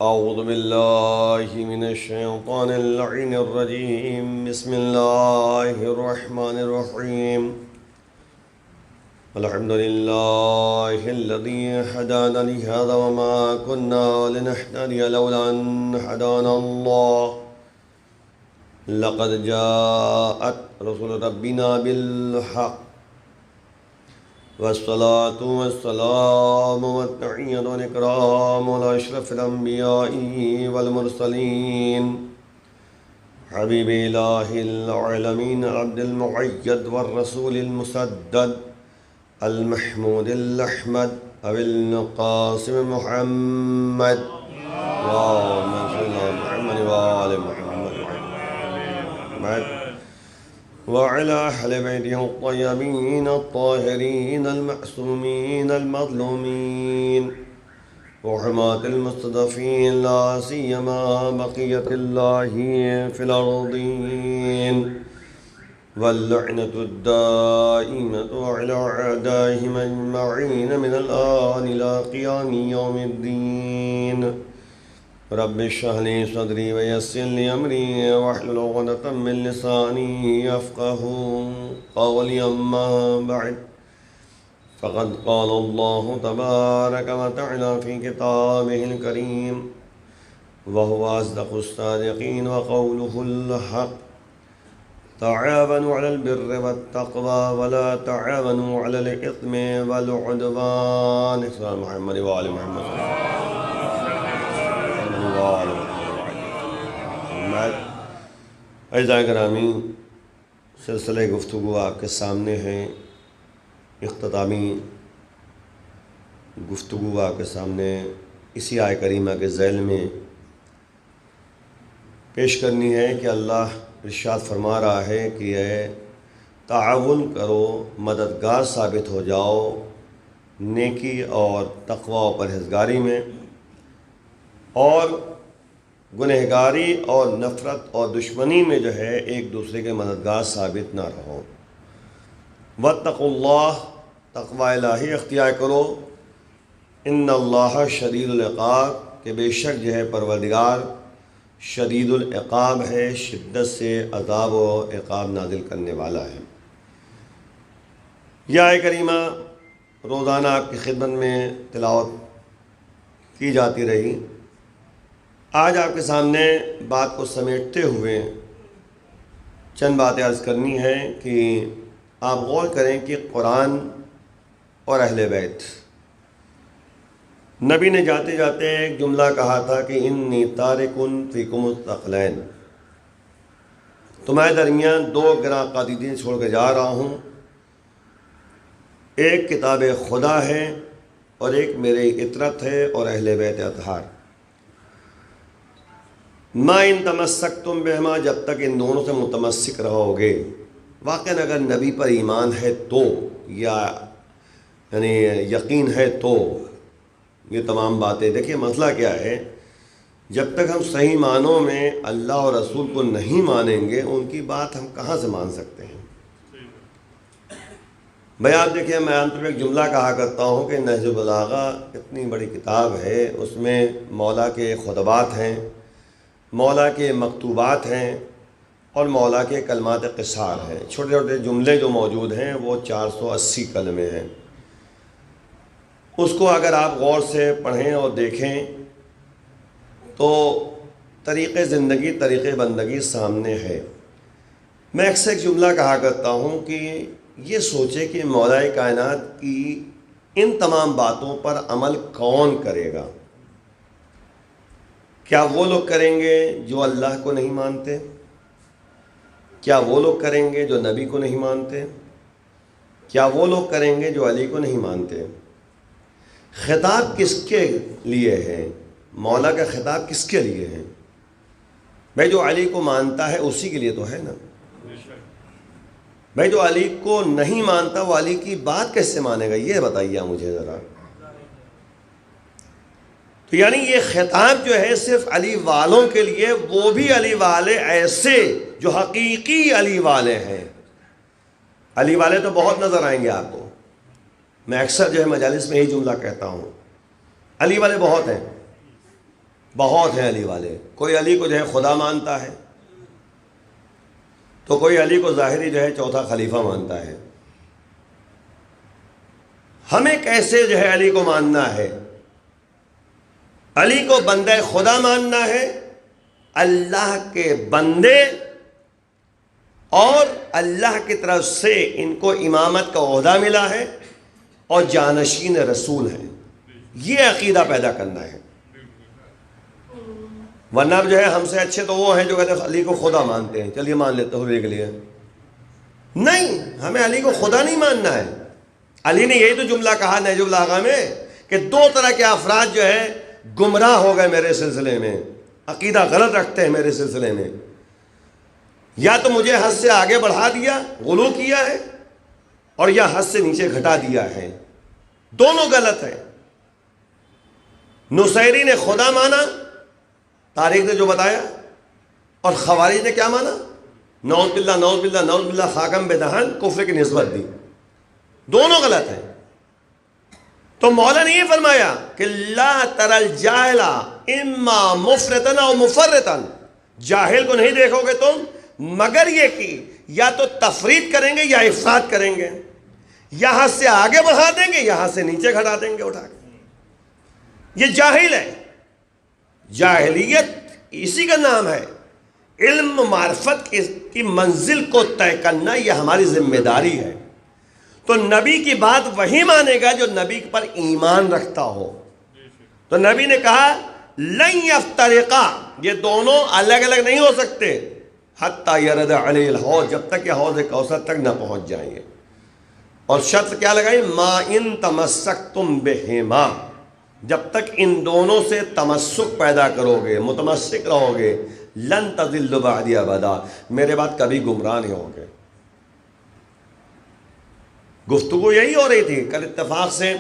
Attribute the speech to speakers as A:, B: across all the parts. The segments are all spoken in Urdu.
A: أعوذ بالله من الشيطان اللعين الرجيم. بسم الله الرحمن الرحيم. الحمد لله الذي هدانا لهذا وما كنا لنهتدي لولا أن هدانا الله. لقد جاءت رسل ربنا بالحق والصلاة والسلام والتحية والإكرام على أشرف الأنبياء والمرسلين حبيب إله العالمين عبد المؤيد والرسول المسدد المحمود الأحمد أبي القاسم محمد. اللهم صل على محمد وآل محمد وعلى أهل بيته الطيبين الطاهرين المعصومين المظلومين وحماة المستضعفين لا سيما بقية الله في الأرضين، واللعنة الدائمة على أعدائهم أجمعين من الآن إلى قيام يوم الدين. رب اشرح لي صدري ويسر لي أمري واحلل عقدة من لساني يفقهوا قولي. أما بعد، فقد قال الله تبارك وتعالى في كتابه الكريم وهو أصدق الصادقين وقوله الحق: تعاونوا على البر والتقوى ولا تعاونوا على الإثم والعدوان. سلام محمد وآل محمد. اعزائے گرامی، سلسلہ گفتگو آپ کے سامنے ہے. اختتامی گفتگو آپ کے سامنے اسی آیہ کریمہ کے ذیل میں پیش کرنی ہے کہ اللہ ارشاد فرما رہا ہے کہ اے تعاون کرو، مددگار ثابت ہو جاؤ نیکی اور تقوی و پرہیزگاری میں، اور گنہگاری اور نفرت اور دشمنی میں جو ہے ایک دوسرے کے مددگار ثابت نہ رہو. واتقوا اللہ، تقوی الہی اختیار کرو. ان اللہ شدید العقاب، کہ بے شک جو ہے پروردگار شدید العقاب ہے، شدت سے عذاب و عقاب نازل کرنے والا ہے. یہ آیہ کریمہ روزانہ آپ کی خدمت میں تلاوت کی جاتی رہی. آج آپ کے سامنے بات کو سمیٹتے ہوئے چند باتیں عرض کرنی ہے کہ آپ غور کریں کہ قرآن اور اہل بیت. نبی نے جاتے جاتے ایک جملہ کہا تھا کہ انی تارکن فیکم الثقلین، تمہارے درمیان دو گراں قاعدین چھوڑ کے جا رہا ہوں، ایک کتاب خدا ہے اور ایک میرے اطرت ہے اور اہل بیت اطہار. ما ان تمسکتم بہما، جب تک ان دونوں سے متمسک رہو گے. واقعاً اگر نبی پر ایمان ہے تو، یا یعنی یقین ہے تو یہ تمام باتیں. دیکھیے مسئلہ کیا ہے، جب تک ہم صحیح معنوں میں اللہ اور رسول کو نہیں مانیں گے ان کی بات ہم کہاں سے مان سکتے ہیں. بھائی آپ دیکھیے، میں عام طور پہ ایک جملہ کہا کرتا ہوں کہ نہج البلاغہ اتنی بڑی کتاب ہے، اس میں مولا کے خطبات ہیں، مولا کے مکتوبات ہیں اور مولا کے کلمات قصار ہیں. چھوٹے چھوٹے جملے جو موجود ہیں وہ 480 کلمے ہیں. اس کو اگر آپ غور سے پڑھیں اور دیکھیں تو طریقِ زندگی، طریقِ بندگی سامنے ہے. میں اکثر ایک جملہ کہا کرتا ہوں کہ یہ سوچے کہ مولا کائنات کی ان تمام باتوں پر عمل کون کرے گا. کیا وہ لوگ کریں گے جو اللہ کو نہیں مانتے؟ کیا وہ لوگ کریں گے جو نبی کو نہیں مانتے؟ کیا وہ لوگ کریں گے جو علی کو نہیں مانتے؟ خطاب کس کے لیے ہے؟ مولا کا خطاب کس کے لیے ہے؟ بھائی جو علی کو مانتا ہے اسی کے لیے تو ہے نا. بھائی جو علی کو نہیں مانتا وہ علی کی بات کیسے مانے گا، یہ بتائیے مجھے ذرا. تو یعنی یہ خطاب جو ہے صرف علی والوں کے لیے، وہ بھی علی والے ایسے جو حقیقی علی والے ہیں. علی والے تو بہت نظر آئیں گے آپ کو. میں اکثر جو ہے مجالس میں یہی جملہ کہتا ہوں، علی والے بہت ہیں، بہت ہیں علی والے. کوئی علی کو جو ہے خدا مانتا ہے، تو کوئی علی کو ظاہری جو ہے چوتھا خلیفہ مانتا ہے. ہمیں کیسے جو ہے علی کو ماننا ہے؟ علی کو بندہ خدا ماننا ہے، اللہ کے بندے اور اللہ کی طرف سے ان کو امامت کا عہدہ ملا ہے اور جانشین رسول ہیں. یہ عقیدہ پیدا کرنا ہے. ورنہ جو ہے ہم سے اچھے تو وہ ہیں جو کہتے ہیں علی کو خدا مانتے ہیں، چلیے مان لیتے ہو کے لیے. نہیں، ہمیں علی کو خدا نہیں ماننا ہے. علی نے یہی تو جملہ کہا نہج البلاغہ میں کہ دو طرح کے افراد جو ہے گمراہ ہو گئے میرے سلسلے میں، عقیدہ غلط رکھتے ہیں میرے سلسلے میں. یا تو مجھے حد سے آگے بڑھا دیا، غلو کیا ہے، اور یا حد سے نیچے گھٹا دیا ہے. دونوں غلط ہیں. نصیری نے خدا مانا، تاریخ نے جو بتایا، اور خوارج نے کیا مانا؟ نعوذ باللہ نعوذ باللہ نعوذ باللہ، خاکم بے دہن، کفر کی نسبت دی. دونوں غلط ہیں. تو مولا نے یہ فرمایا کہ لا تر الجاہل اما مفرطا او مفرطا، جاہل کو نہیں دیکھو گے تم مگر یہ کہ یا تو تفریط کریں گے یا افراط کریں گے، یہاں سے آگے بڑھا دیں گے یہاں سے نیچے گھٹا دیں گے اٹھا کے. یہ جاہل ہے. جاہلیت اسی کا نام ہے. علم معرفت کی منزل کو طے کرنا یہ ہماری ذمہ داری ہے. تو نبی کی بات وہی مانے گا جو نبی پر ایمان رکھتا ہو. تو نبی نے کہا لن یفترقا، یہ دونوں الگ الگ نہیں ہو سکتے، حتی یرد علی الحوض، جب تک کہ حوض کوثر تک نہ پہنچ جائیں گے. اور شرط کیا لگائی؟ ما ان تمسکتم بہما، جب تک ان دونوں سے تمسک پیدا کرو گے، متمسک رہو گے، لن تضلوا بعدی ابدا، میرے بعد کبھی گمراہ نہیں ہوگے. گفتگو یہی ہو رہی تھی. کل اتفاق سے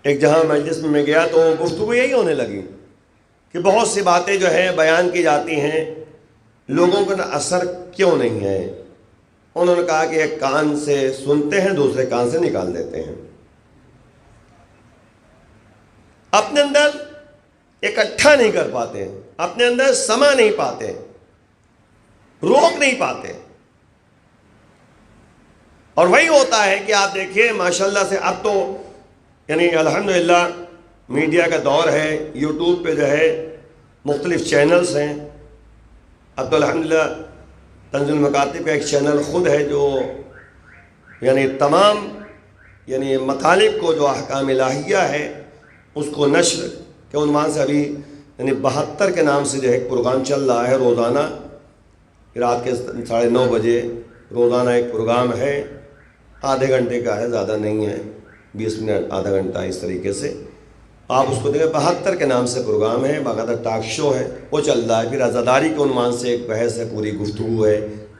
A: ایک جہاں مجلس میں گیا تو گفتگو یہی ہونے لگی کہ بہت سی باتیں جو ہے بیان کی جاتی ہیں، لوگوں کا اثر کیوں نہیں ہے. انہوں نے کہا کہ ایک کان سے سنتے ہیں، دوسرے کان سے نکال دیتے ہیں. اپنے اندر اکٹھا نہیں کر پاتے، اپنے اندر سما نہیں پاتے، روک نہیں پاتے. اور وہی ہوتا ہے کہ آپ دیکھیے ماشاءاللہ سے اب تو یعنی الحمدللہ میڈیا کا دور ہے. یوٹیوب پہ جو ہے مختلف چینلز ہیں. اب تو الحمدللہ تنزیل المکاتب کا ایک چینل خود ہے جو یعنی تمام یعنی مطالب کو جو احکام الہیہ ہے اس کو نشر کے عنوان سے ابھی یعنی 72 کے نام سے جو ہے ایک پروگرام چل رہا ہے. روزانہ رات کے 9:30 بجے روزانہ ایک پروگرام ہے، آدھے گھنٹے کا ہے، زیادہ نہیں ہے، 20 منٹ آدھا گھنٹہ اس طریقے سے آپ اس کو دیکھیں. 72 کے نام سے پروگرام ہے، باقاعدہ ٹاک شو ہے، وہ چل رہا ہے. پھر عزاداری کے عنوان سے ایک بحث ہے، پوری گفتگو ہے،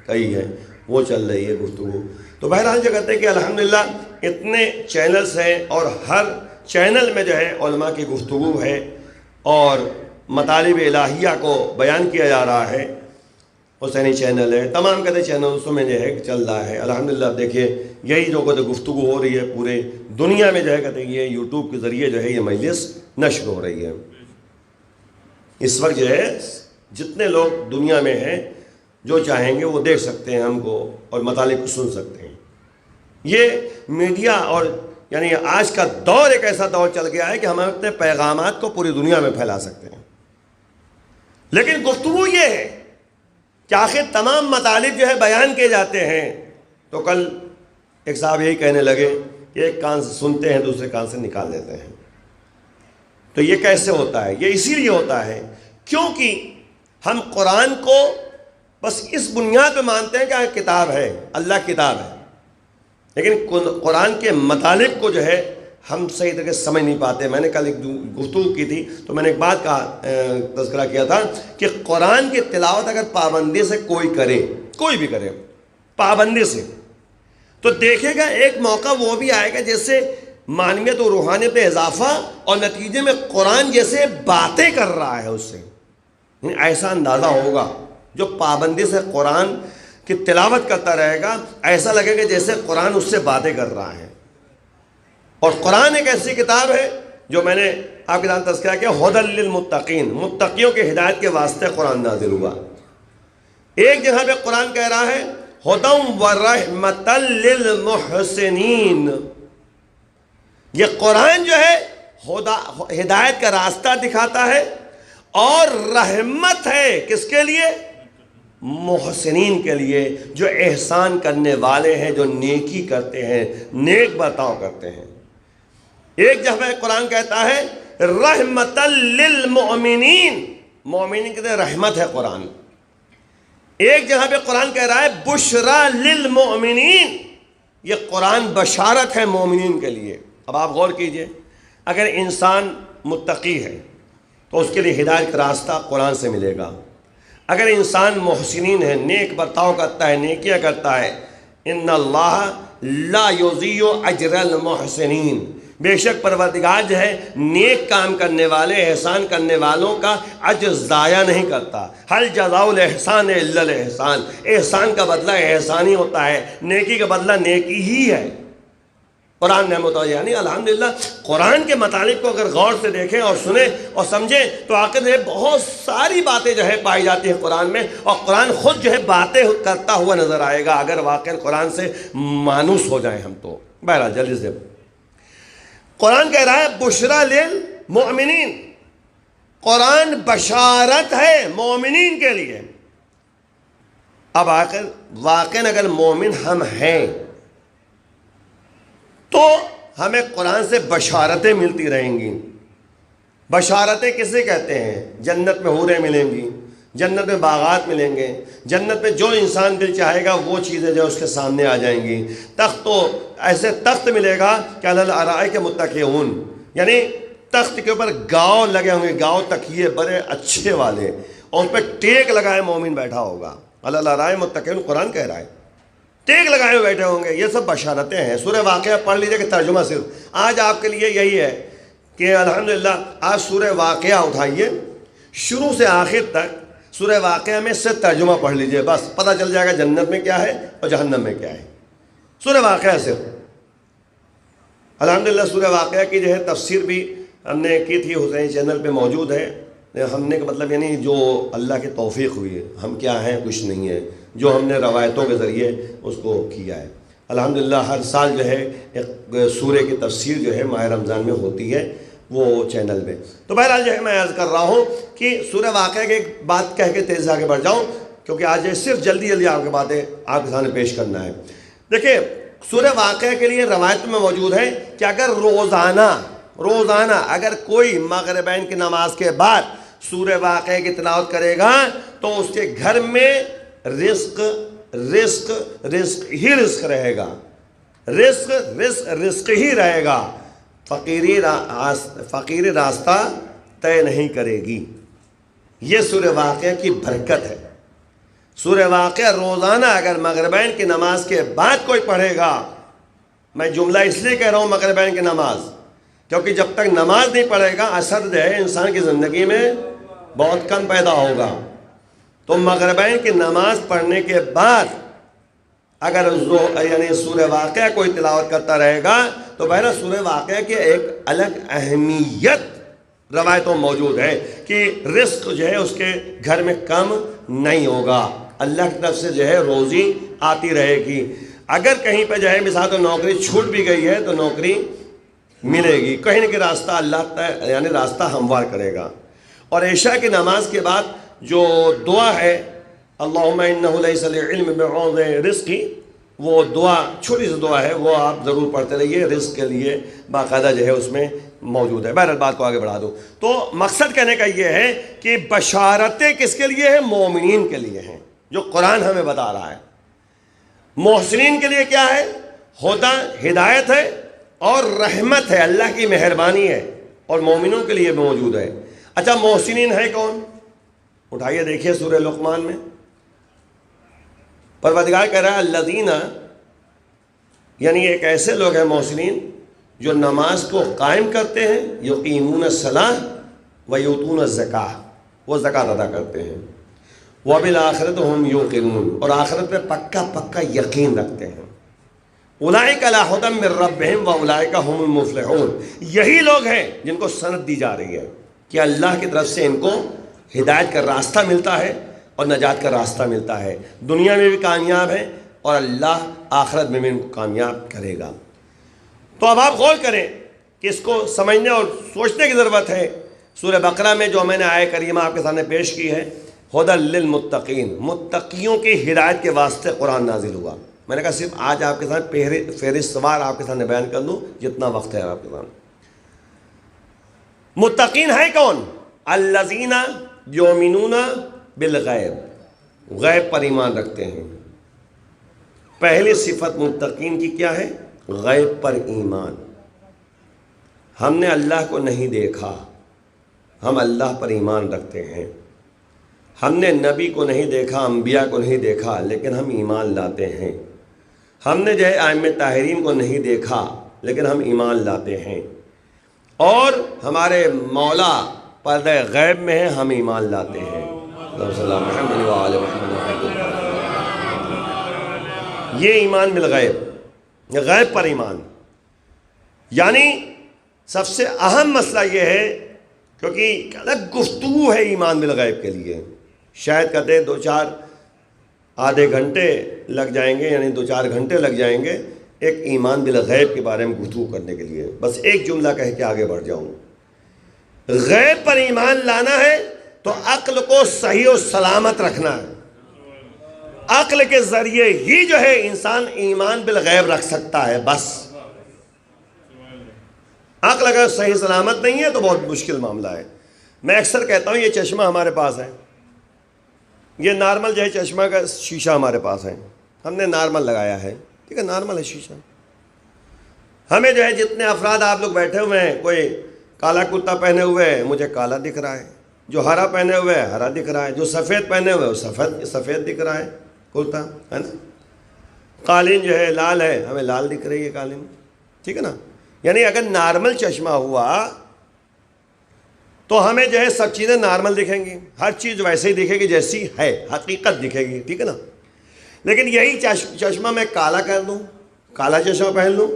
A: کئی ہے، وہ چل رہی ہے گفتگو. تو بہرحال جو کہتے ہیں کہ الحمدللہ اتنے چینلز ہیں اور ہر چینل میں جو ہے علماء کی گفتگو ہے اور مطالب الہیہ کو بیان کیا جا رہا ہے. حسینی چینل ہے، تمام کہتے چینلوں میں جو ہے چل رہا ہے. الحمدللہ اب دیکھیے یہی جو کہتے گفتگو ہو رہی ہے پورے دنیا میں جو ہے کہتے ہیں یہ یوٹیوب کے ذریعے جو ہے یہ مجلس نشر ہو رہی ہے. اس وقت جو ہے جتنے لوگ دنیا میں ہیں جو چاہیں گے وہ دیکھ سکتے ہیں ہم کو اور مطالب کو سن سکتے ہیں. یہ میڈیا اور یعنی آج کا دور ایک ایسا دور چل گیا ہے کہ ہم اپنے پیغامات کو پوری دنیا میں پھیلا سکتے ہیں. لیکن گفتگو یہ ہے کہ آخر تمام مطالب جو ہے بیان کیے جاتے ہیں. تو کل ایک صاحب یہی کہنے لگے کہ ایک کان سے سنتے ہیں دوسرے کان سے نکال دیتے ہیں. تو یہ کیسے ہوتا ہے؟ یہ اسی لیے ہوتا ہے کیونکہ ہم قرآن کو بس اس بنیاد پہ مانتے ہیں کہ کتاب ہے، اللہ کتاب ہے، لیکن قرآن کے مطالب کو جو ہے ہم صحیح طرح سے سمجھ نہیں پاتے. میں نے کل ایک گفتگو کی تھی تو میں نے ایک بات کا تذکرہ کیا تھا کہ قرآن کی تلاوت اگر پابندی سے کوئی کرے، کوئی بھی کرے پابندی سے، تو دیکھے گا ایک موقع وہ بھی آئے گا جیسے معنویت و روحانیت پہ اضافہ اور نتیجے میں قرآن جیسے باتیں کر رہا ہے اس سے. ایسا اندازہ ہوگا جو پابندی سے قرآن کی تلاوت کرتا رہے گا، ایسا لگے گا جیسے قرآن اس سے باتیں کر رہا ہے. اور قرآن ایک ایسی کتاب ہے جو میں نے آپ کے ساتھ تذکرہ کیا، ہدی للمتقین، متقیوں کے ہدایت کے واسطے قرآن نازل ہوا۔ ایک جگہ پہ قرآن کہہ رہا ہے ہدی ورحمۃ للمحسنین، یہ قرآن جو ہے ہدایت کا راستہ دکھاتا ہے اور رحمت ہے کس کے لیے؟ محسنین کے لیے، جو احسان کرنے والے ہیں، جو نیکی کرتے ہیں، نیک برتاؤ کرتے ہیں۔ ایک جگہ قرآن کہتا ہے رحمت للمؤمنین، مومنین کے لیے رحمت ہے قرآن۔ ایک جگہ پہ قرآن کہہ رہا ہے بشرا للمؤمنین، یہ قرآن بشارت ہے مومنین کے لیے۔ اب آپ غور کیجئے، اگر انسان متقی ہے تو اس کے لیے ہدایت کا راستہ قرآن سے ملے گا۔ اگر انسان محسنین ہے، نیک برتاؤ کرتا ہے، نیکیاں کرتا ہے، ان اللہ لا یضیع اجر المحسنین، بے شک پروردگار جو ہے نیک کام کرنے والے، احسان کرنے والوں کا اجر ضائع نہیں کرتا۔ هل جزاء الاحسان الا الاحسان، احسان کا بدلہ احسان ہی ہوتا ہے، نیکی کا بدلہ نیکی ہی ہے۔ قرآن نے یعنی الحمدللہ قرآن کے مطالب کو اگر غور سے دیکھیں اور سنیں اور سمجھیں تو آخر میں بہت ساری باتیں جو ہے پائی جاتی ہیں قرآن میں، اور قرآن خود جو ہے باتیں کرتا ہوا نظر آئے گا اگر واقعا قرآن سے مانوس ہو جائیں ہم تو۔ بہرحال جلدی سے قرآن کہہ رہا ہے بشرا للمؤمنین، قرآن بشارت ہے مومنین کے لیے۔ اب آخر واقعا اگر مومن ہم ہیں تو ہمیں قرآن سے بشارتیں ملتی رہیں گی۔ بشارتیں کسے کہتے ہیں؟ جنت میں حوریں ملیں گی، جنت میں باغات ملیں گے، جنت میں جو انسان دل چاہے گا وہ چیزیں جو اس کے سامنے آ جائیں گی۔ تخت تو ایسے تخت ملے گا کہ علی الارائک متکئون، یعنی تخت کے اوپر گاؤ لگے ہوں گے، گاؤ تکیے بڑے اچھے والے، اور اس پہ ٹیک لگائے مومن بیٹھا ہوگا۔ علی الارائک متکئون قرآن کہہ رہا ہے، ٹیک لگائے ہوئے بیٹھے ہوں گے۔ یہ سب بشارتیں ہیں۔ سورہ واقعہ پڑھ لیجئے کہ ترجمہ صرف آج آپ کے لیے یہی ہے کہ الحمدللہ آج سورہ واقعہ اٹھائیے، شروع سے آخر تک سورہ واقعہ میں سے ترجمہ پڑھ لیجئے، بس پتہ چل جائے گا جنت میں کیا ہے اور جہنم میں کیا ہے۔ سورہ واقعہ سے الحمدللہ سورہ واقعہ کی جو ہے تفسیر بھی ہم نے کی تھی، حسین چینل پہ موجود ہے۔ ہم نے مطلب یعنی جو اللہ کی توفیق ہوئی ہے، ہم کیا ہیں کچھ نہیں ہے، جو ہم نے روایتوں کے ذریعے اس کو کیا ہے۔ الحمدللہ ہر سال جو ہے ایک سورہ کی تفسیر جو ہے ماہ رمضان میں ہوتی ہے وہ چینل میں۔ تو بہرحال جو ہے میں عرض کر رہا ہوں کہ سورہ واقعہ کی ایک بات کہہ کے تیز آگے بڑھ جاؤں، کیونکہ آج صرف جلدی جلدی آپ کی باتیں آپ کے سامنے پیش کرنا ہے۔ دیکھیں سورہ واقعہ کے لیے روایت میں موجود ہے کہ اگر روزانہ اگر کوئی مغربین کی نماز کے بعد سورہ واقعہ کی تلاوت کرے گا تو اس کے گھر میں رزق رہے گا، رزق ہی رہے گا، فقیری راستہ طے نہیں کرے گی۔ یہ سورہ واقعہ کی برکت ہے۔ سورہ واقعہ روزانہ اگر مغربین کی نماز کے بعد کوئی پڑھے گا، میں جملہ اس لیے کہہ رہا ہوں مغربین کی نماز، کیونکہ جب تک نماز نہیں پڑھے گا اثر جو ہے انسان کی زندگی میں بہت کم پیدا ہوگا۔ تو مغربین کی نماز پڑھنے کے بعد اگر یعنی سورہ واقعہ کوئی تلاوت کرتا رہے گا تو بہرحال سورہ واقعہ کی ایک الگ اہمیت روایتوں موجود ہے کہ رزق جو ہے اس کے گھر میں کم نہیں ہوگا، اللہ کی طرف سے جو ہے روزی آتی رہے گی۔ اگر کہیں پہ جو ہے مثال تو نوکری چھوٹ بھی گئی ہے تو نوکری ملے گی، کہیں نہ کہیں راستہ اللہ یعنی راستہ ہموار کرے گا۔ اور عشاء کی نماز کے بعد جو دعا ہے اللہم انہ لیس للعلم بعوض رزقی، وہ دعا چھوٹی سی دعا ہے، وہ آپ ضرور پڑھتے رہیے، رزق کے لیے باقاعدہ جو ہے اس میں موجود ہے۔ بہرحال بات کو آگے بڑھا دو تو مقصد کہنے کا یہ ہے کہ بشارتیں کس کے لیے ہیں؟ مومنین کے لیے ہیں، جو قرآن ہمیں بتا رہا ہے۔ محسنین کے لیے کیا ہے؟ ہدایت ہے اور رحمت ہے، اللہ کی مہربانی ہے، اور مومنوں کے لیے موجود ہے۔ اچھا محسنین ہے کون؟ اٹھائیے دیکھیے سورہ لقمان میں پروردگار کہہ رہا ہے الذین، یعنی ایک ایسے لوگ ہیں محسنین جو نماز کو قائم کرتے ہیں، یقیمون الصلاۃ ویؤتون الزکاۃ، وہ زکوٰۃ ادا کرتے ہیں، وبالآخرۃ ہم یوقنون، اور آخرت پہ پکا یقین رکھتے ہیں۔ اولئک علی ھدی من ربہم واولئک ھم المفلحون، یہی لوگ ہیں جن کو سند دی جا رہی ہے کہ اللہ کی طرف سے ان کو ہدایت کا راستہ ملتا ہے اور نجات کا راستہ ملتا ہے، دنیا میں بھی کامیاب ہے اور اللہ آخرت میں بھی ان کو کامیاب کرے گا۔ تو اب آپ غور کریں کہ اس کو سمجھنے اور سوچنے کی ضرورت ہے۔ سورہ بقرہ میں جو میں نے آیت کریمہ آپ کے سامنے پیش کی ہے، ھدی للمتقین، متقیوں کی ہدایت کے واسطے قرآن نازل ہوا۔ میں نے کہا صرف آج آپ کے سامنے فہرست سوار آپ کے سامنے بیان کر دوں جتنا وقت ہے آپ کے سامنے۔ متقین ہے کون؟ الذین یؤمنون بالغیب، غیب پر ایمان رکھتے ہیں۔ پہلی صفت متقین کی کیا ہے؟ غیب پر ایمان۔ ہم نے اللہ کو نہیں دیکھا، ہم اللہ پر ایمان رکھتے ہیں۔ ہم نے نبی کو نہیں دیکھا، انبیاء کو نہیں دیکھا، لیکن ہم ایمان لاتے ہیں۔ ہم نے جو ہے ائمہ طاہرین کو نہیں دیکھا، لیکن ہم ایمان لاتے ہیں۔ اور ہمارے مولا پردہ غیب میں ہے، ہم ایمان لاتے ہیں۔ یہ ایمان بالغیب، غیب پر ایمان، یعنی سب سے اہم مسئلہ یہ ہے، کیونکہ الگ گفتگو ہے ایمان بالغیب کے لیے۔ شاید کہتے ہیں دو چار آدھے گھنٹے لگ جائیں گے، یعنی 2-4 گھنٹے لگ جائیں گے ایک ایمان بالغیب کے بارے میں گفتگو کرنے کے لیے۔ بس ایک جملہ کہہ کے آگے بڑھ جاؤں۔ غیب پر ایمان لانا ہے تو عقل کو صحیح و سلامت رکھنا ہے۔ عقل کے ذریعے ہی جو ہے انسان ایمان بالغیب رکھ سکتا ہے۔ بس عقل اگر صحیح سلامت نہیں ہے تو بہت مشکل معاملہ ہے۔ میں اکثر کہتا ہوں یہ چشمہ ہمارے پاس ہے، یہ نارمل جو ہے چشمہ کا شیشہ ہمارے پاس ہے، ہم نے نارمل لگایا ہے، ٹھیک ہے، نارمل ہے شیشہ۔ ہمیں جو ہے جتنے افراد آپ لوگ بیٹھے ہوئے ہیں، کوئی کالا کرتا پہنے ہوئے ہے، مجھے کالا دکھ رہا ہے، جو ہرا پہنے ہوئے ہے ہرا دکھ رہا ہے، جو سفید پہنے ہوئے ہے سفید دکھ رہا ہے کرتا، ہے نا۔ قالین جو ہے لال ہے، ہمیں لال دکھ رہی ہے قالین، ٹھیک ہے نا۔ یعنی اگر نارمل چشمہ ہوا تو ہمیں جو ہے سب چیزیں نارمل دکھیں گی، ہر چیز ویسے ہی دکھے گی جیسی ہے، حقیقت دکھے گی، ٹھیک ہے نا۔ لیکن یہی چشمہ میں کالا کر دوں، کالا چشمہ پہن لوں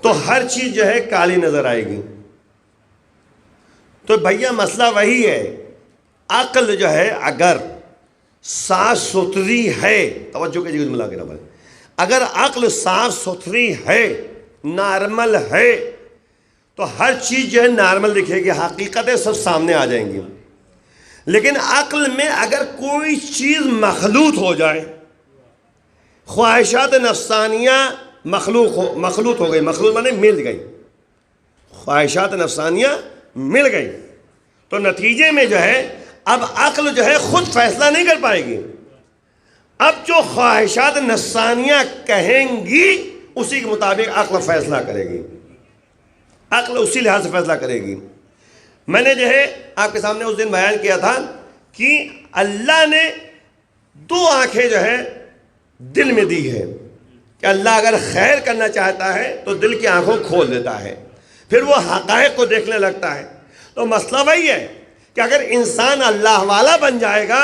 A: تو ہر چیز جو ہے کالی نظر آئے گی۔ تو بھیا مسئلہ وہی ہے، عقل جو ہے اگر صاف ستھری ہے، توجہ کے جگہ ملا کے رہا، اگر عقل صاف ستھری ہے، نارمل ہے، تو ہر چیز جو ہے نارمل دکھے گی، حقیقتیں سب سامنے آ جائیں گی۔ لیکن عقل میں اگر کوئی چیز مخلوط ہو جائے، خواہشات نفسانیہ مخلوط ہو گئی، مخلوط مانے مل گئی، خواہشات نفسانیہ مل گئی، تو نتیجے میں جو ہے اب عقل جو ہے خود فیصلہ نہیں کر پائے گی۔ اب جو خواہشات نفسانیہ کہیں گی اسی کے مطابق عقل فیصلہ کرے گی، عقل اسی لحاظ سے فیصلہ کرے گی۔ میں نے جو ہے آپ کے سامنے اس دن بیان کیا تھا کہ اللہ نے 2 آنکھیں جو ہے دل میں دی ہے، کہ اللہ اگر خیر کرنا چاہتا ہے تو دل کی آنکھوں کھول دیتا ہے، پھر وہ حقائق کو دیکھنے لگتا ہے۔ تو مسئلہ وہی ہے کہ اگر انسان اللہ والا بن جائے گا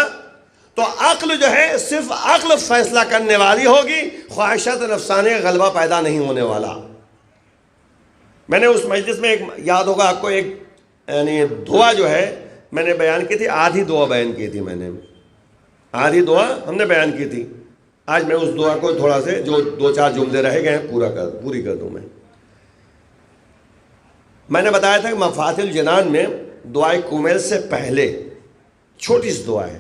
A: تو عقل جو ہے صرف عقل فیصلہ کرنے والی ہوگی، خواہشات نفسانیہ غلبہ پیدا نہیں ہونے والا۔ میں نے اس مجلس میں ایک یاد ہوگا آپ کو، ایک یعنی دعا جو ہے میں نے بیان کی تھی، آدھی دعا بیان کی تھی، میں نے آدھی دعا ہم نے بیان کی تھی۔ آج میں اس دعا کو تھوڑا سے جو 2-4 جملے رہ گئے ہیں پوری کر دوں۔ میں نے بتایا تھا کہ مفاتح الجنان میں دعائے کومیل سے پہلے چھوٹی سی دعا ہے،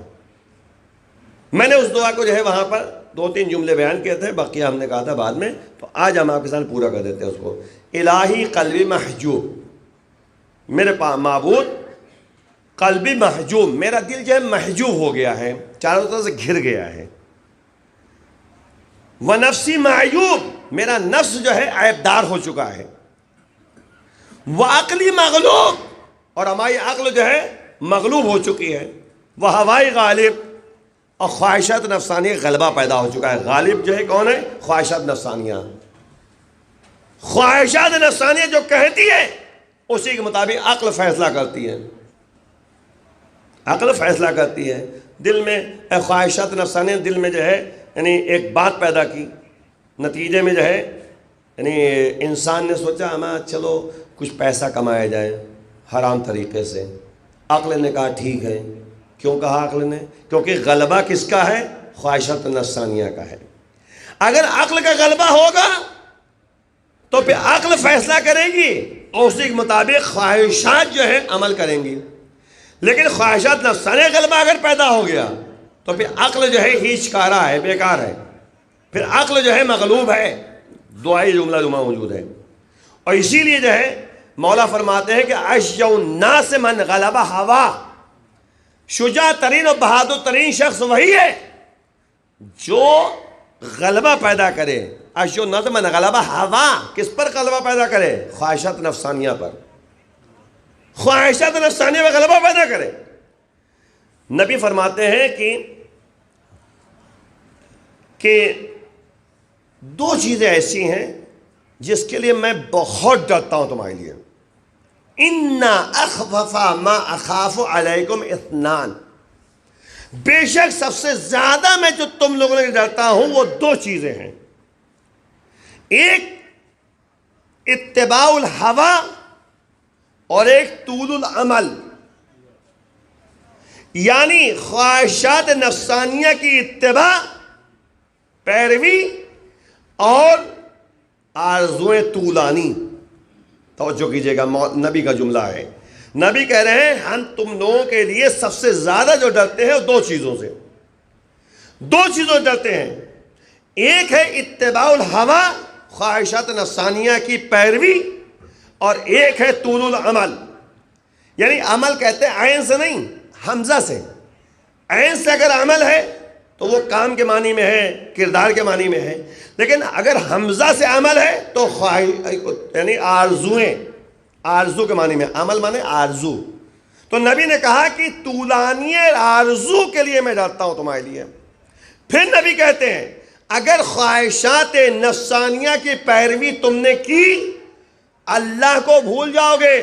A: میں نے اس دعا کو جو ہے وہاں پر 2-3 جملے بیان کیے تھے، باقی ہم نے کہا تھا بعد میں، تو آج ہم آپ کے ساتھ پورا کر دیتے ہیں اس کو۔ الہی قلبی محجوب، میرے معبود قلبی محجوب، میرا دل جو ہے محجوب ہو گیا ہے، چاروں طرف سے گھر گیا ہے۔ ونفسی معیوب، میرا نفس جو ہے عیبدار ہو چکا ہے۔ وعقلی مغلوب، اور ہماری عقل جو ہے مغلوب ہو چکی ہے۔ وہوائی غالب، اور خواہشات نفسانیہ غلبہ پیدا ہو چکا ہے۔ غالب جو ہے کون ہے؟ خواہشات نفسانیہ۔ خواہشات نفسانیہ جو کہتی ہے اسی کے مطابق عقل فیصلہ کرتی ہے، عقل فیصلہ کرتی ہے۔ دل میں خواہشات نفسانیہ دل میں جو ہے یعنی ایک بات پیدا کی، نتیجے میں جو ہے یعنی انسان نے سوچا ہمیں چلو کچھ پیسہ کمایا جائے حرام طریقے سے. عقل نے کہا ٹھیک ہے. کیوں کہا عقل نے؟ کیونکہ غلبہ کس کا ہے؟ خواہشات نفسانیہ کا ہے. اگر عقل کا غلبہ ہوگا تو پھر عقل فیصلہ کرے گی اور اسی کے مطابق خواہشات جو ہے عمل کریں گی. لیکن خواہشات نفسانیہ غلبہ اگر پیدا ہو گیا تو پھر عقل جو ہے ہیچ کارا ہے، بیکار ہے. پھر عقل جو ہے مغلوب ہے. دعائی جملہ موجود ہے. اور اسی لیے جو ہے مولا فرماتے ہیں کہ اشجع الناس من غلب ہوا. شجاع ترین اور بہادر ترین شخص وہی ہے جو غلبہ پیدا کرے. اشجع الناس من غلب ہوا، کس پر غلبہ پیدا کرے؟ خواہشات نفسانیہ پر. خواہشات نفسانیہ پر غلبہ پیدا کرے. نبی فرماتے ہیں کہ دو چیزیں ایسی ہیں جس کے لیے میں بہت ڈرتا ہوں تمہارے لیے. اِنَّ أَخْوَفَ مَا أَخَافُ عَلَيْكُمْ اثنان. بے شک سب سے زیادہ میں جو تم لوگوں نے ڈرتا ہوں وہ دو چیزیں ہیں. ایک اتباع الہوا اور ایک طول العمل، یعنی خواہشات نفسانیہ کی اتباع، پیروی، اور آرزویں طولانی. توجہ کیجئے گا، نبی کا جملہ ہے. نبی کہہ رہے ہیں ہم تم لوگوں کے لیے سب سے زیادہ جو ڈرتے ہیں وہ دو چیزوں سے. دو چیزوں سے ڈرتے ہیں. ایک ہے اتباع الہوا، خواہشات نفسانیہ کی پیروی، اور ایک ہے طول العمل. یعنی عمل کہتے ہیں عین سے نہیں، حمزہ سے. عین سے اگر عمل ہے تو وہ کام کے معنی میں ہے، کردار کے معنی میں ہے. لیکن اگر حمزہ سے عمل ہے تو یعنی آرزویں، آرزو کے معنی میں. عمل مانے آرزو. تو نبی نے کہا کہ طولانی آرزو کے لیے میں ڈرتا ہوں تمہارے لیے. پھر نبی کہتے ہیں اگر خواہشات نفسانیہ کی پیروی تم نے کی اللہ کو بھول جاؤ گے.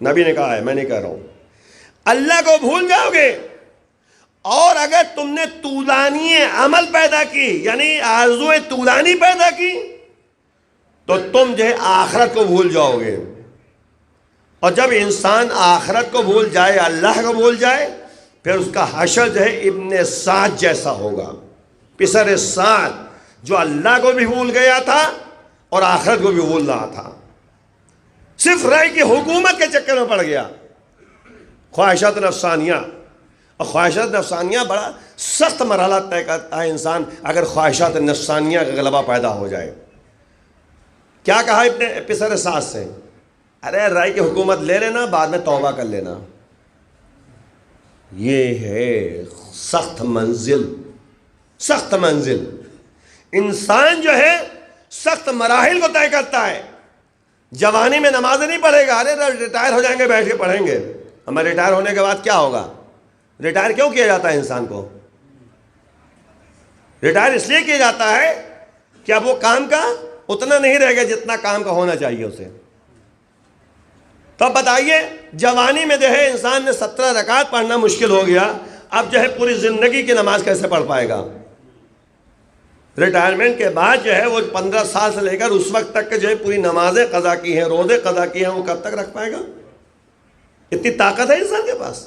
A: نبی نے کہا ہے، میں نہیں کہہ رہا ہوں. اللہ کو بھول جاؤ گے. اور اگر تم نے طولانی عمل پیدا کی یعنی آرزو طولانی پیدا کی تو تم جو ہے آخرت کو بھول جاؤ گے. اور جب انسان آخرت کو بھول جائے، اللہ کو بھول جائے، پھر اس کا حشر جو ہے ابن سعد جیسا ہوگا. پسر سعد جو اللہ کو بھی بھول گیا تھا اور آخرت کو بھی بھول رہا تھا. صرف رائے کی حکومت کے چکر میں پڑ گیا. خواہشات نفسانیہ. اور خواہشات نفسانیہ بڑا سخت مرحلہ طے کرتا ہے انسان اگر خواہشات نفسانیہ کا غلبہ پیدا ہو جائے. کیا کہا ابن پسر سعد سے؟ ارے رائے کی حکومت لے لینا، بعد میں توبہ کر لینا. یہ ہے سخت منزل. سخت منزل. انسان جو ہے سخت مراحل کو طے کرتا ہے. جوانی میں نمازیں نہیں پڑھے گا. ارے ریٹائر ہو جائیں گے بیٹھ کے پڑھیں گے. ہمیں ریٹائر ہونے کے بعد کیا ہوگا؟ ریٹائر کیوں کیا جاتا ہے انسان کو؟ ریٹائر اس لیے کیا جاتا ہے کہ اب وہ کام کا اتنا نہیں رہے گا جتنا کام کا ہونا چاہیے اسے. تو اب بتائیے جوانی میں جو ہے انسان نے 17 رکعت پڑھنا مشکل ہو گیا، اب جو ہے پوری زندگی کی نماز کیسے پڑھ پائے گا؟ ریٹائرمنٹ کے بعد جو ہے وہ 15 سال سے لے کر اس وقت تک جو ہے پوری نمازیں قضا کی ہیں، روزے قضا کی ہیں، وہ کب تک رکھ پائے گا؟ اتنی طاقت ہے انسان کے پاس.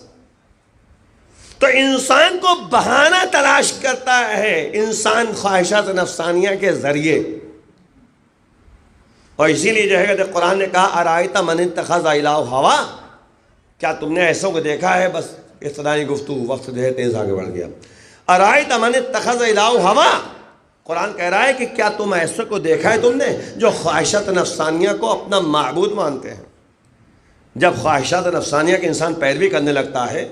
A: تو انسان کو بہانہ تلاش کرتا ہے انسان خواہشات نفسانیہ کے ذریعے. اور اسی لیے جو ہے کہ قرآن نے کہا ارائیت من اتخذ الہ ہوا. کیا تم نے ایسوں کو دیکھا ہے؟ بس ابتدائی گفتگو، وقت جو ہے تیز آگے بڑھ گیا. ارائیت من اتخذ الہ ہوا. قرآن کہہ رہا ہے کہ کیا تم ایسوں کو دیکھا ہے تم نے جو خواہشات نفسانیہ کو اپنا معبود مانتے ہیں؟ جب خواہشات نفسانیہ کے انسان پیروی کرنے لگتا ہے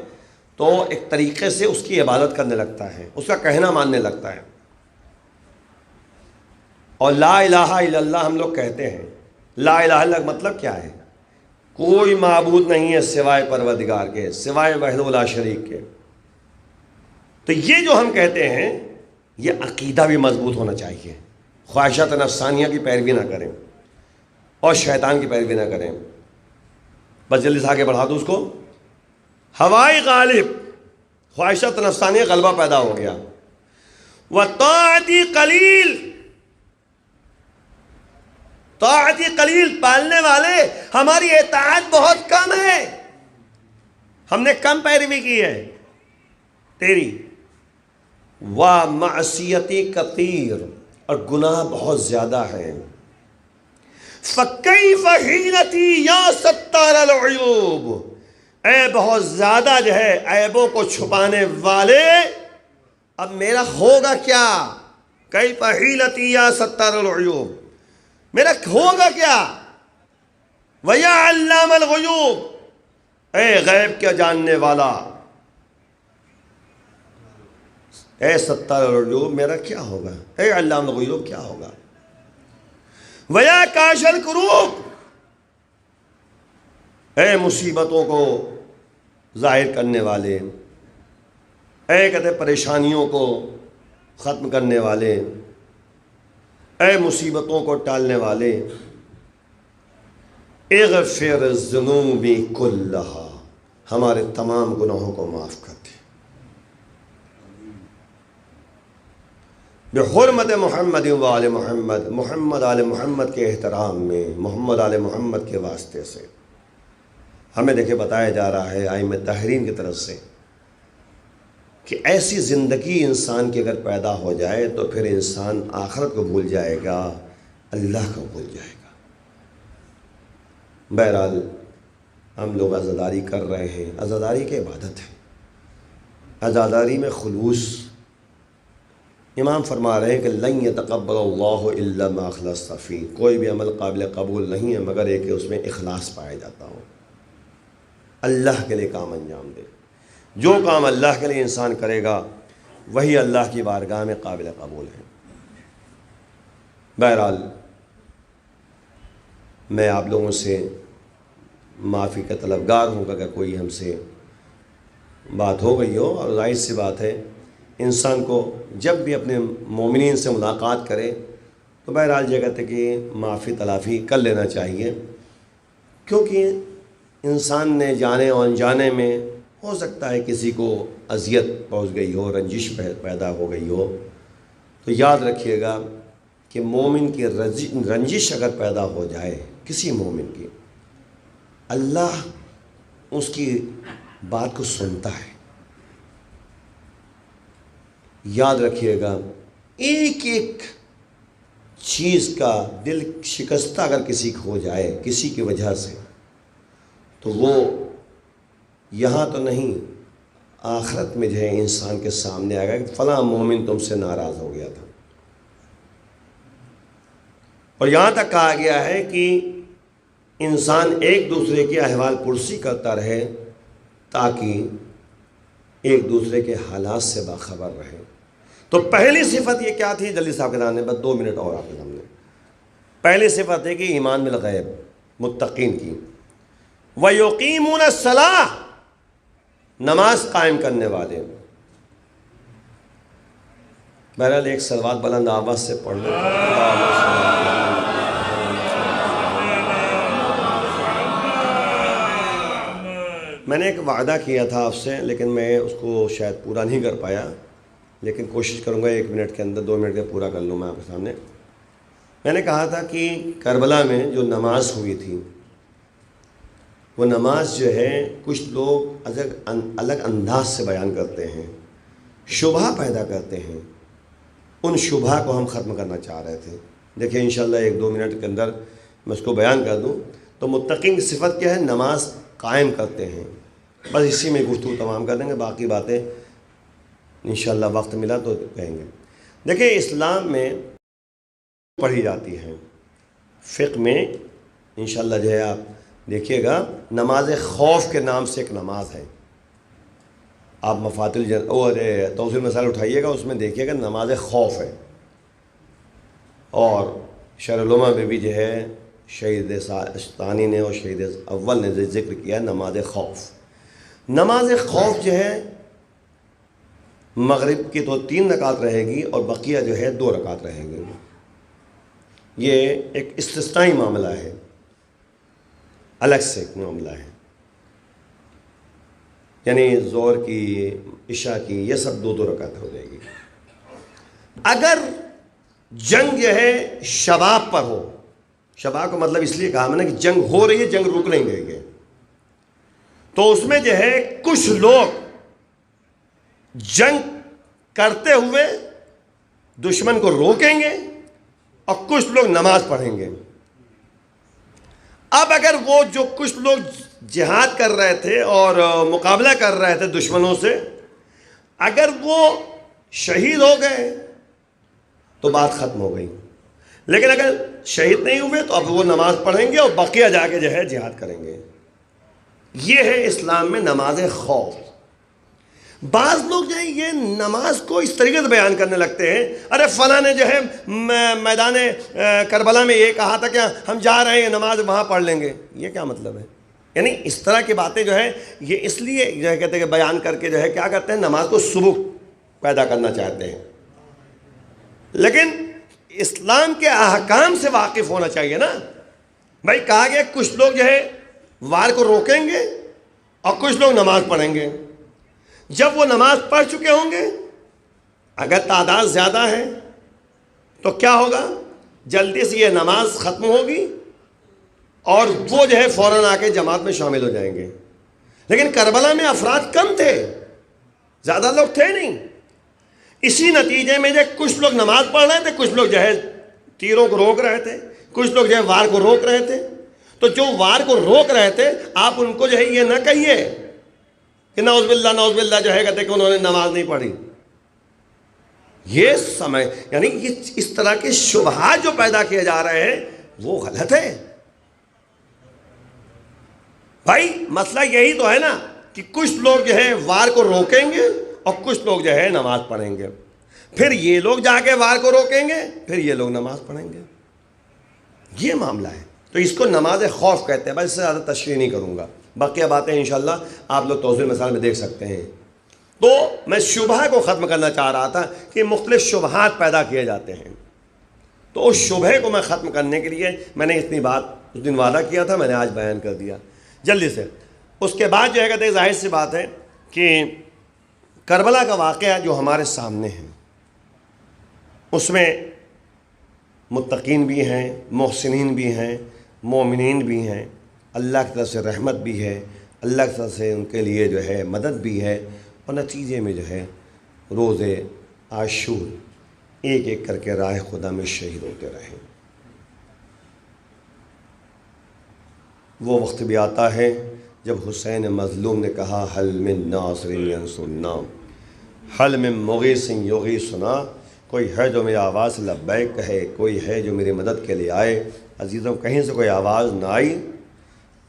A: تو ایک طریقے سے اس کی عبادت کرنے لگتا ہے، اس کا کہنا ماننے لگتا ہے. اور لا الہ الا اللہ ہم لوگ کہتے ہیں. لا الہ الا اللہ مطلب کیا ہے؟ کوئی معبود نہیں ہے سوائے پروردگار کے، سوائے وحدہ لا شریک کے. تو یہ جو ہم کہتے ہیں یہ عقیدہ بھی مضبوط ہونا چاہیے. خواہشات نفسانیہ کی پیروی نہ کریں اور شیطان کی پیروی نہ کریں. بس جلدی سے آگے بڑھا دوں اس کو. ہوائی غالب، خواہشات نفسانیہ غلبہ پیدا ہو گیا. وطاعتی قلیل، طاعتی قلیل، پالنے والے ہماری اطاعت بہت کم ہے، ہم نے کم پیروی کی ہے تیری، ومعصیتی کثیر، اور گناہ بہت زیادہ ہیں، فکیف حینتی یا ستار العیوب، اے بہت زیادہ جو ہے عیبوں کو چھپانے والے، اب میرا ہوگا کیا؟ کیف حیلتی یا ستار العیوب، میرا ہوگا کیا؟ وَيَا عَلَّامَ الْغُیُوب، اے غیب کیا جاننے والا، اے ستار العیوب میرا کیا ہوگا؟ اے علام الغیوب کیا ہوگا؟ وَيَا کاش الکروب، اے مصیبتوں کو ظاہر کرنے والے، اے کہتے پریشانیوں کو ختم کرنے والے، اے مصیبتوں کو ٹالنے والے، اغفر الذنوب کلہا، ہمارے تمام گناہوں کو معاف کر دے، بحرمت محمد و آل محمد، محمد آل محمد کے احترام میں، محمد آل محمد کے واسطے سے۔ ہمیں دیکھے بتایا جا رہا ہے ائمہ تحرین کی طرف سے کہ ایسی زندگی انسان کی اگر پیدا ہو جائے تو پھر انسان آخرت کو بھول جائے گا، اللہ کو بھول جائے گا۔ بہرحال ہم لوگ عزاداری کر رہے ہیں، عزاداری کی عبادت ہے، عزاداری میں خلوص، امام فرما رہے ہیں کہ لن یتقبل اللہ الا ما اخلص فیہ، کوئی بھی عمل قابل قبول نہیں ہے مگر ایک کہ اس میں اخلاص پایا جاتا ہو، اللہ کے لیے کام انجام دے۔ جو کام اللہ کے لیے انسان کرے گا وہی اللہ کی بارگاہ میں قابل قبول ہے۔ بہرحال میں آپ لوگوں سے معافی کا طلبگار ہوں کہ اگر کوئی ہم سے بات ہو گئی ہو، اور ظاہر سی بات ہے انسان کو جب بھی اپنے مومنین سے ملاقات کرے تو بہرحال یہ کہتے کہ معافی تلافی کر لینا چاہیے، کیونکہ انسان نے جانے اور انجانے میں ہو سکتا ہے کسی کو اذیت پہنچ گئی ہو، رنجش پیدا ہو گئی ہو، تو یاد رکھیے گا کہ مومن کی رنجش اگر پیدا ہو جائے کسی مومن کی، اللہ اس کی بات کو سنتا ہے۔ یاد رکھیے گا ایک ایک چیز کا دل شکستہ اگر کسی کو ہو جائے کسی کی وجہ سے، تو وہ یہاں تو نہیں آخرت میں جو ہے انسان کے سامنے آئے گا کہ فلاں مومن تم سے ناراض ہو گیا تھا۔ اور یہاں تک کہا گیا ہے کہ انسان ایک دوسرے کی احوال پرسی کرتا رہے تاکہ ایک دوسرے کے حالات سے باخبر رہے۔ تو پہلی صفت یہ کیا تھی؟ جلدی صاحب کے نام نے بس 2 منٹ اور آپ کے سامنے۔ پہلی صفت ہے کہ ایمان بالغیب، متقین کی، وَيُقِيمُونَ الصَّلَاةَ، نماز قائم کرنے والے۔ بہرحال ایک صلوات بلند آواز سے پڑھ لیں۔ میں نے ایک وعدہ کیا تھا آپ سے لیکن میں اس کو شاید پورا نہیں کر پایا، لیکن کوشش کروں گا 1 منٹ کے اندر 2 منٹ کے پورا کر لوں میں آپ کے سامنے۔ میں نے کہا تھا کہ کربلا میں جو نماز ہوئی تھی وہ نماز جو ہے کچھ لوگ الگ انداز سے بیان کرتے ہیں، شبہ پیدا کرتے ہیں، ان شبہ کو ہم ختم کرنا چاہ رہے تھے۔ دیکھیں انشاءاللہ 1-2 منٹ کے اندر میں اس کو بیان کر دوں۔ تو متقین کی صفت کیا ہے؟ نماز قائم کرتے ہیں۔ بس اسی میں گفتگو تمام کر دیں گے، باقی باتیں انشاءاللہ وقت ملا تو کہیں گے۔ دیکھیں اسلام میں پڑھی جاتی ہیں، فقہ میں انشاءاللہ جو ہے آپ دیکھیے گا، نماز خوف کے نام سے ایک نماز ہے، آپ مفاتل اور توضیح مسائل اٹھائیے گا، اس میں دیکھیے گا نماز خوف ہے۔ اور شرح العلوم میں بھی جو ہے شہید ثانی نے اور شہید اول نے ذکر کیا نماز خوف۔ نماز خوف جو ہے مغرب کی تو 3 رکعت رہے گی اور بقیہ جو ہے 2 رکعت رہیں گی۔ یہ ایک استثنائی معاملہ ہے، الگ سے ایک معاملہ ہے، یعنی ظہر کی، عشاء کی، یہ سب 2 رکعت ہو جائے گی۔ اگر جنگ جو ہے شباب پر ہو، شباب کا مطلب اس لیے کہا میں نے کہ جنگ ہو رہی ہے، جنگ رک نہیں گئی ہے، تو اس میں جو ہے کچھ لوگ جنگ کرتے ہوئے دشمن کو روکیں گے اور کچھ لوگ نماز پڑھیں گے۔ اب اگر وہ جو کچھ لوگ جہاد کر رہے تھے اور مقابلہ کر رہے تھے دشمنوں سے، اگر وہ شہید ہو گئے تو بات ختم ہو گئی، لیکن اگر شہید نہیں ہوئے تو اب وہ نماز پڑھیں گے اور بقیہ جا کے جو ہے جہاد کریں گے۔ یہ ہے اسلام میں نماز خوف۔ بعض لوگ جو ہے یہ نماز کو اس طریقے سے بیان کرنے لگتے ہیں، ارے فلاں نے جو ہے میدان کربلا میں یہ کہا تھا کہ ہم جا رہے ہیں نماز وہاں پڑھ لیں گے۔ یہ کیا مطلب ہے؟ یعنی اس طرح کی باتیں جو ہے یہ اس لیے جو ہے کہتے ہیں کہ بیان کر کے جو ہے کیا کرتے ہیں، نماز کو سبق پیدا کرنا چاہتے ہیں، لیکن اسلام کے احکام سے واقف ہونا چاہیے نا۔ بھائی کہا گیا کچھ لوگ جو ہے وار کو روکیں گے اور کچھ لوگ نماز پڑھیں گے۔ جب وہ نماز پڑھ چکے ہوں گے، اگر تعداد زیادہ ہے تو کیا ہوگا، جلدی سے یہ نماز ختم ہوگی اور وہ جو ہے فوراً آ کے جماعت میں شامل ہو جائیں گے۔ لیکن کربلا میں افراد کم تھے، زیادہ لوگ تھے نہیں، اسی نتیجے میں جو کچھ لوگ نماز پڑھ رہے تھے، کچھ لوگ جو ہے تیروں کو روک رہے تھے، کچھ لوگ جو ہے وار کو روک رہے تھے۔ تو جو وار کو روک رہے تھے آپ ان کو جو ہے یہ نہ کہیے کہ نعوذ باللہ جو ہے کہتے کہ انہوں نے نماز نہیں پڑھی۔ یہ سمجھ یعنی یہ اس طرح کے شبہات جو پیدا کیے جا رہے ہیں وہ غلط ہے۔ بھائی مسئلہ یہی تو ہے نا کہ کچھ لوگ جو ہے وار کو روکیں گے اور کچھ لوگ جو ہے نماز پڑھیں گے، پھر یہ لوگ جا کے وار کو روکیں گے، پھر یہ لوگ نماز پڑھیں گے۔ یہ معاملہ ہے، تو اس کو نماز خوف کہتے ہیں۔ بس اس سے زیادہ تشریح نہیں کروں گا، بقیہ باتیں انشاءاللہ آپ لوگ توضیح مثال میں دیکھ سکتے ہیں۔ تو میں شبہ کو ختم کرنا چاہ رہا تھا کہ مختلف شبہات پیدا کیے جاتے ہیں، تو اس شبہ کو میں ختم کرنے کے لیے میں نے اتنی بات اس دن وعدہ کیا تھا، میں نے آج بیان کر دیا جلدی سے۔ اس کے بعد جو ہے کہتے ہیں ظاہر سی بات ہے کہ کربلا کا واقعہ جو ہمارے سامنے ہے اس میں متقین بھی ہیں، محسنین بھی ہیں، مومنین بھی ہیں، اللہ کی طرف سے رحمت بھی ہے، اللہ کی طرف سے ان کے لیے جو ہے مدد بھی ہے، اور نتیجے میں جو ہے روز عاشور ایک ایک کر کے راہ خدا میں شہید ہوتے رہے۔ وہ وقت بھی آتا ہے جب حسین مظلوم نے کہا حل من ناصر ینصرنا، حل من مغیث یغیثنا، کوئی ہے جو میری آواز سے لبیک کہے، کوئی ہے جو میری مدد کے لیے آئے۔ عزیزوں کہیں سے کوئی آواز نہ آئی،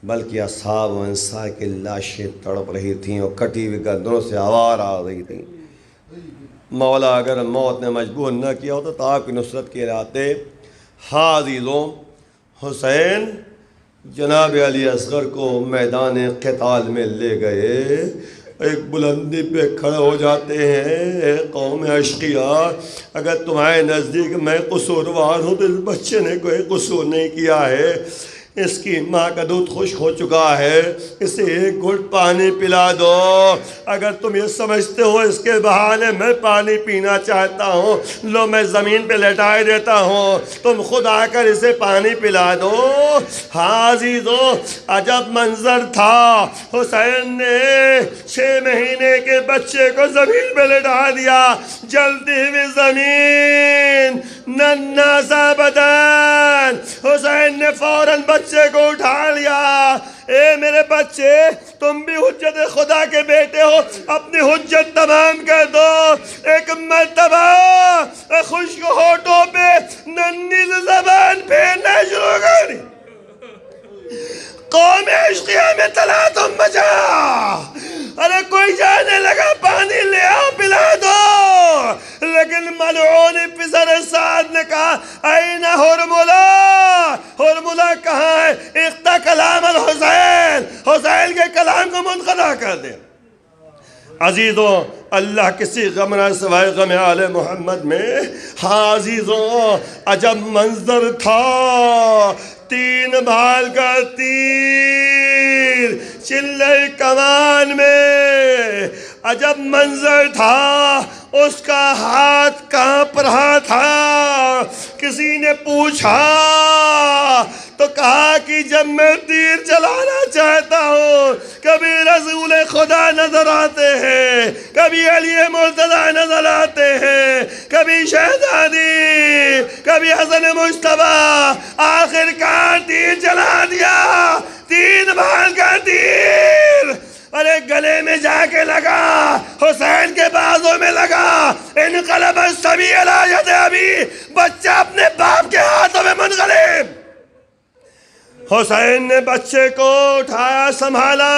A: بلکہ اصحاب و انصار کی لاشیں تڑپ رہی تھیں اور کٹی ہوئی گردنوں سے آواز آ رہی تھیں۔ مولا اگر موت نے مجبور نہ کیا ہوتا تو آپ کی نصرت کے لیے آتے۔ ہاں عزیزوں، حسین جناب علی اصغر کو میدان قتال میں لے گئے، ایک بلندی پہ کھڑے ہو جاتے ہیں۔ اے قوم اشقیاء، اگر تمہارے نزدیک میں قصوروار ہوں تو اس بچے نے کوئی قصور نہیں کیا ہے، اس کی ماں کا دودھ خشک ہو چکا ہے، اسے ایک گھٹ پانی پلا دو۔ اگر تم یہ سمجھتے ہو اس کے بہانے میں پانی پینا چاہتا ہوں، لو میں زمین پہ لٹائے دیتا ہوں، تم خود آ کر اسے پانی پلا دو۔ ہاں عزیزو، عجب منظر تھا، حسین نے 6 مہینے کے بچے کو زمین پہ لٹا دیا، جلتی ہوئی زمین، ننھا سا بدن۔ حسین نے فوراً بچے کو اٹھا لیا۔ اے میرے بچے، تم بھی حجت خدا کے بیٹے ہو، اپنی حجت تمام کر دو۔ ایک مرتبہ خشک ہونٹوں پہ ننھی سی زبان پھیرنا شروع کر۔ قوم اشقیاء میں تلاطم مچا، ارے کوئی جانے لگا پانی لے آؤ پلا دو، لیکن ملعون پسر سعد نے کہا این حرملہ، حرملہ کہاں ہے؟ اقطع کلام الحسین، حسین کے کلام کو منقطع کر دے۔ عزیزوں، اللہ کسی غم نہ سوائے غم آل محمد میں۔ ہاں عزیزوں، عجب منظر تھا، 3 بھال کا تیر چلے کمان میں، عجب منظر تھا۔ اس کا ہاتھ کانپ رہا تھا۔ کسی نے پوچھا تو کہا کہ جب میں تیر چلانا چاہتا ہوں کبھی رسول خدا نظر آتے ہیں، کبھی علی مرتضیٰ نظر آتے ہیں، کبھی شہزادی، کبھی حسن مجتبیٰ، آخر کار تیر چلا دیا، 3 بال کا تیر، ارے گلے میں جا کے لگا، حسین کے بازوں میں لگا، انقلب الصبی علی ید ابی، بچہ اپنے باپ کے ہاتھوں میں منقلب۔ حسین نے بچے کو اٹھایا، سنبھالا،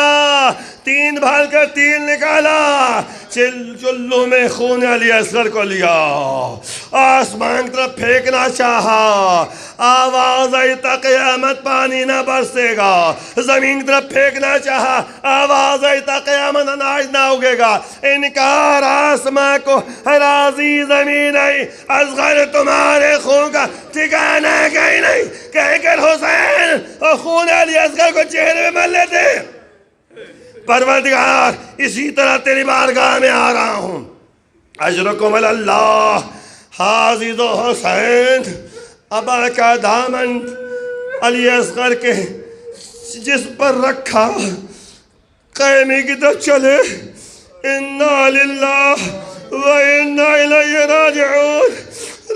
A: 3 بھال کا تیر نکالا، چلو میں خون علی اصغر کو لیا، آسمان کی طرف پھینکنا چاہا، آواز آئی تا قیامت پانی نہ برسے گا، زمین کی طرف پھینکنا چاہا، آواز آئی تا قیامت اناج نہ اگے گا، انکار آسمان کو، راضی زمین آئی، اصغر تمہارے خون کا ٹھکانہ کہیں نہیں، کہہ کر حسین اور خون علی اصغر کو چہرے میں مل لیتے۔ پروردگار اسی طرح تیری بارگاہ میں آ رہا ہوں، اجرکم اللہ، حافظ و حسین، ابا کا دامن علی اصغر کے جس پر رکھا، قیمے کی طرف چلے، انا للہ و انا الیہ راجعون،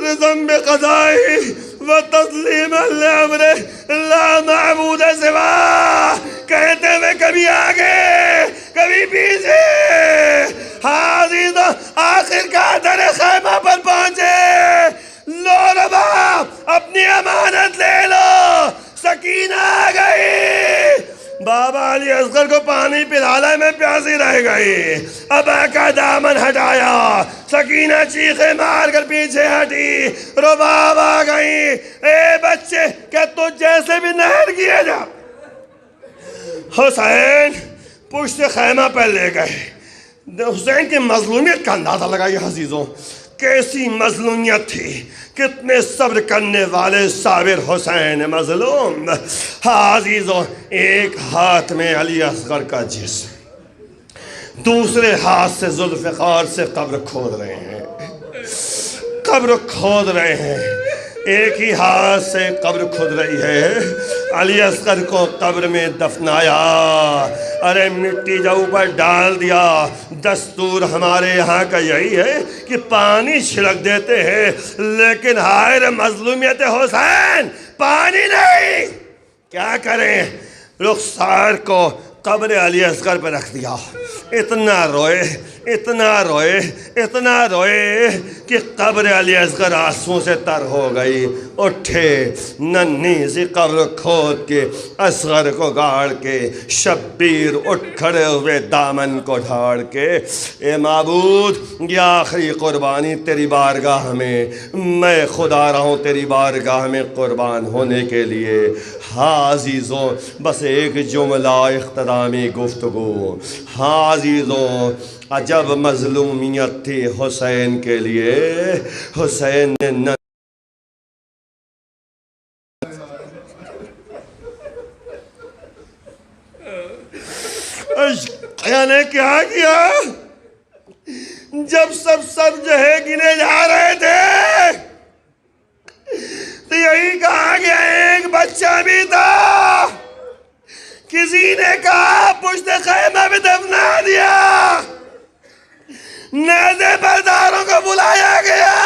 A: رضا بقضائہ و تسلیما لامرہ لا معبود سوا، کہتے ہوئے کبھی آگے کبھی پیچھے، حاضر آخر کا در خیمہ پر پہنچے، لو رباب اپنی امانت لے لو، سکینہ آ گئی، بابا علی اصغر کو پانی پلانے میں پیاسی رہ گئی، ابا کا دامن ہٹایا، سکینہ چیخے مار کر پیچھے ہٹی، رباب آ گئی، اے بچے کیا تو جیسے بھی نہر کیا جا۔ حسین پشت خیمہ پہ لے گئے، حسین کی مظلومیت کا اندازہ لگائیے عزیزوں، کیسی مظلومیت تھی، کتنے صبر کرنے والے صابر حسین مظلوم۔ ہاں عزیزوں، ایک ہاتھ میں علی اصغر کا جسم، دوسرے ہاتھ سے ذوالفقار سے قبر کھود رہے ہیں، قبر کھود رہے ہیں، ایک ہی ہاتھ سے قبر کھود رہی ہے، علی اصغر کو قبر میں دفنایا، ارے مٹی جو اوپر ڈال دیا، دستور ہمارے یہاں کا یہی ہے کہ پانی چھڑک دیتے ہیں، لیکن ہائے مظلومیت حسین، پانی نہیں، کیا کریں، رخسار کو قبر علی اصغر پہ رکھ دیا، اتنا روئے، اتنا روئے، اتنا روئے کہ قبر علی اصغر آنسوں سے تر ہو گئی، اٹھے ننھی سی قبر کھود کے اصغر کو گاڑ کے، شبیر اٹھ کھڑے ہوئے دامن کو ڈھاڑ کے، اے معبود یہ آخری قربانی تیری بارگاہ میں خدا رہا ہوں تیری بارگاہ میں قربان ہونے کے لیے۔ ہاں عزیزوں، بس ایک جملہ اختتامی گفتگو، ہاں عزیزوں، عجب مظلومیت تھی حسین کے لیے، حسین نے نے کیا کیا، جب سب جو ہے گنے جا رہے تھے تو یہی کہا کہ ایک بچہ بھی تھا، کسی نے کہا پشت خیمہ میں دفنا دیا، نیزے برداروں کو بلایا گیا،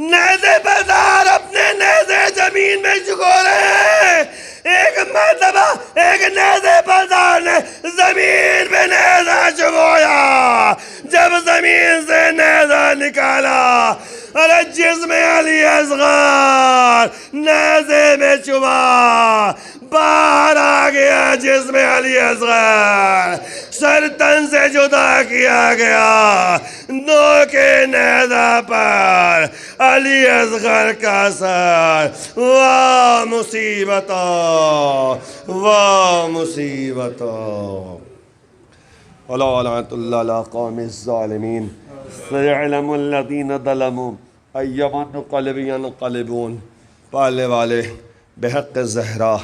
A: نیزے بردار اپنے نیزے زمین میں جھکو رہے ہیں، ایک مرتبہ ایک نیزے بردار نے زمین پہ نیزہ چبویا، جب زمین سے نیزہ نکالا، ارے جسم علی اصغر نیزے میں چبا، باہر آ گیا جسم علی اصغر، سر تن سے جدا کیا گیا، نوکے نیزہ پر علی اصغر کا سر، واہ مصیبتا، واہ مصیبتا، وَلَا لَعْنَةُ اللَّهِ عَلَىٰ قَوْمِ الظَّالِمِينَ سَيَعْلَمُ الَّذِينَ ظَلَمُوا أَيَّ مُنقَلِبٍ يَنقَلِبُونَ۔ پالنے والے بحق زہرا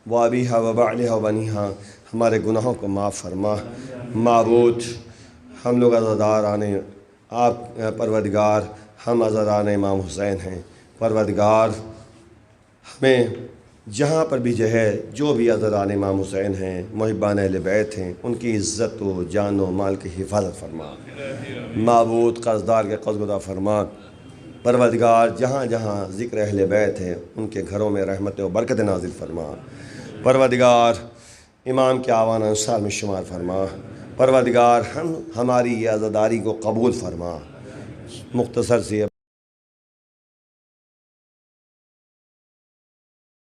A: وابیہا وبعلہا وبنیہا، ہمارے گناہوں کو معاف فرما، معبود ہم لوگ عزادار آنے آپ پروردگار ہم عزادان امام حسین ہیں، پروردگار ہمیں جہاں پر بھی جو بھی عزادان امام حسین ہیں، محبان اہل بیت ہیں، ان کی عزت و جان و مال کی حفاظت فرما۔ معبود قرضدار کے قرض ادا فرما۔ پروردگار جہاں جہاں ذکر اہل بیت ہے ان کے گھروں میں رحمت و برکت نازل فرما۔ پروردگار امام کے آوان انصار میں شمار فرما۔ پروردگار ہماری یہ عزاداری کو قبول فرما۔ مختصر سی